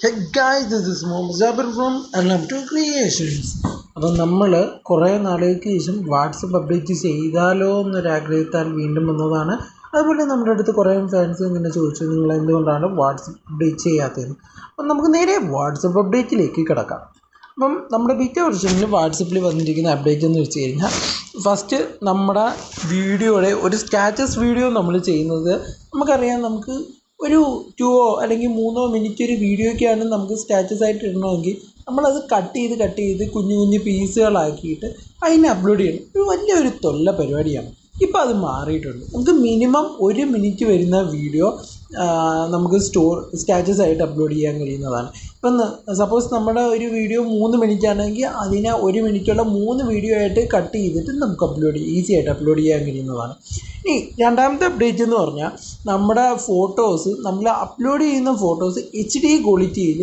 Hey guys, this is Mohammed Jabir from LM2 Creations. അപ്പം നമ്മൾ കുറേ നാളുകൾക്ക് ശേഷം വാട്സപ്പ് അപ്ഡേറ്റ് ചെയ്താലോ എന്നൊരാഗ്രഹത്താൽ വീണ്ടും വന്നതാണ്. അതുപോലെ നമ്മുടെ അടുത്ത് കുറേ ഫാൻസ് ഇങ്ങനെ ചോദിച്ചു, നിങ്ങൾ എന്തുകൊണ്ടാണ് വാട്സപ്പ് അപ്ഡേറ്റ് ചെയ്യാത്തതെന്ന്. അപ്പം നമുക്ക് നേരെ വാട്സപ്പ് അപ്ഡേറ്റിലേക്ക് കിടക്കാം. അപ്പം നമ്മുടെ ബീറ്റ വെർഷനിൽ വാട്സപ്പിൽ വന്നിരിക്കുന്ന അപ്ഡേറ്റ് എന്ന് വെച്ച് കഴിഞ്ഞാൽ, ഫസ്റ്റ് നമ്മുടെ വീഡിയോയുടെ ഒരു സ്റ്റാറ്റസ് വീഡിയോ നമ്മൾ ചെയ്യുന്നത് നമുക്കറിയാം. നമുക്ക് ഒരു 2 അല്ലെങ്കിൽ 3 മിനിറ്റ് ഒരു വീഡിയോയ്ക്കാണ് നമുക്ക് സ്റ്റാറ്റസ് ആയിട്ട് ഇടണമെങ്കിൽ നമ്മളത് കട്ട് ചെയ്ത് കുഞ്ഞു കുഞ്ഞു പീസുകളാക്കിയിട്ട് അതിനെ അപ്ലോഡ് ചെയ്യണം. ഒരു വലിയൊരു തൊല്ല പരിപാടിയാണ്. ഇപ്പോൾ അത് മാറിയിട്ടുണ്ട്. നമുക്ക് മിനിമം 1 മിനിറ്റ് വരുന്ന വീഡിയോ നമുക്ക് സ്റ്റാറ്റസ് ആയിട്ട് അപ്ലോഡ് ചെയ്യാൻ കഴിയുന്നതാണ്. ഇപ്പം സപ്പോസ് നമ്മുടെ ഒരു വീഡിയോ 3 മിനിറ്റ് ആണെങ്കിൽ അതിനെ 1 മിനിറ്റുള്ള 3 വീഡിയോ ആയിട്ട് കട്ട് ചെയ്തിട്ട് നമുക്ക് ഈസി ആയിട്ട് അപ്ലോഡ് ചെയ്യാൻ കഴിയുന്നതാണ്. ഇനി രണ്ടാമത്തെ അപ്ഡേറ്റ് എന്ന് പറഞ്ഞാൽ, നമ്മുടെ ഫോട്ടോസ് നമ്മൾ അപ്ലോഡ് ചെയ്യുന്ന ഫോട്ടോസ് HD ക്വാളിറ്റിയിൽ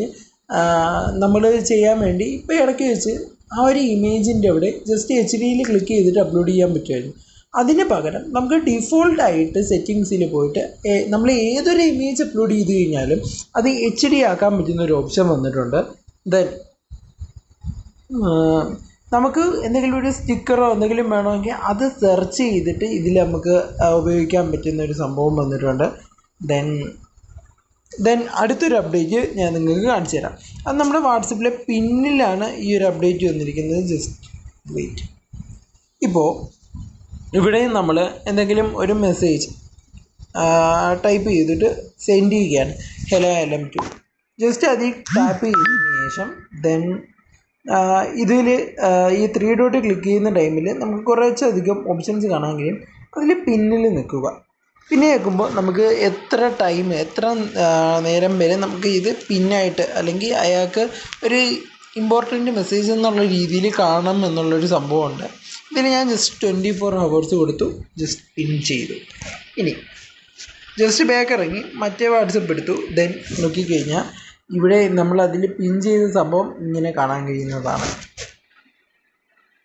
നമ്മൾ ചെയ്യാൻ വേണ്ടി ഇപ്പോൾ ഇടയ്ക്ക് വെച്ച് ആ ഒരു ഇമേജിൻ്റെ അവിടെ ജസ്റ്റ് HDയിൽ ക്ലിക്ക് ചെയ്തിട്ട് അപ്ലോഡ് ചെയ്യാൻ പറ്റുമായിരുന്നു. അതിന് പകരം നമുക്ക് ഡിഫോൾട്ടായിട്ട് സെറ്റിങ്സിൽ പോയിട്ട് നമ്മൾ ഏതൊരു ഇമേജ് അപ്ലോഡ് ചെയ്ത് കഴിഞ്ഞാലും അത് HD ആക്കാൻ പറ്റുന്ന ഒരു ഓപ്ഷൻ വന്നിട്ടുണ്ട്. ദെൻ നമുക്ക് എന്തെങ്കിലും ഒരു സ്റ്റിക്കറോ എന്തെങ്കിലും വേണമെങ്കിൽ അത് സെർച്ച് ചെയ്തിട്ട് ഇതിൽ നമുക്ക് ഉപയോഗിക്കാൻ പറ്റുന്ന ഒരു സംഭവം വന്നിട്ടുണ്ട്. ദെൻ അടുത്തൊരു അപ്ഡേറ്റ് ഞാൻ നിങ്ങൾക്ക് കാണിച്ചു തരാം. അത് നമ്മുടെ വാട്സപ്പിലെ പിന്നിലാണ് ഈ ഒരു അപ്ഡേറ്റ് വന്നിരിക്കുന്നത്. Just wait. ഇപ്പോൾ ഇവിടെ നമ്മൾ എന്തെങ്കിലും ഒരു മെസ്സേജ് ടൈപ്പ് ചെയ്തിട്ട് സെൻഡ് ചെയ്യുകയാണ്, ഹലോ LM2. ജസ്റ്റ് അതിൽ ടാപ്പ് ചെയ്തതിന് ശേഷം ദെൻ ഇതിൽ ഈ 3 ഡോട്ട് ക്ലിക്ക് ചെയ്യുന്ന ടൈമിൽ നമുക്ക് കുറച്ചധികം ഓപ്ഷൻസ് കാണാൻ കഴിയും. അതിൽ പിന്നിൽ നിൽക്കുക. പിന്നെ കേൾക്കുമ്പോൾ നമുക്ക് എത്ര നേരം വരെ നമുക്ക് ഇത് പിന്നായിട്ട്, അല്ലെങ്കിൽ അയാൾക്ക് ഒരു ഇമ്പോർട്ടൻ്റ് മെസ്സേജ് എന്നുള്ള രീതിയിൽ കാണണം എന്നുള്ളൊരു സംഭവമുണ്ട്. ഇതിന് ഞാൻ ജസ്റ്റ് 24 ഹവേഴ്സ് കൊടുത്തു, ജസ്റ്റ് പിൻ ചെയ്തു. ഇനി ജസ്റ്റ് ബാക്ക് ഇറങ്ങി മറ്റേ വാട്സപ്പ് എടുത്തു. ദെൻ നോക്കിക്കഴിഞ്ഞാൽ ഇവിടെ നമ്മൾ അതിൽ പിൻ ചെയ്ത സംഭവം ഇങ്ങനെ കാണാൻ കഴിയുന്നതാണ്.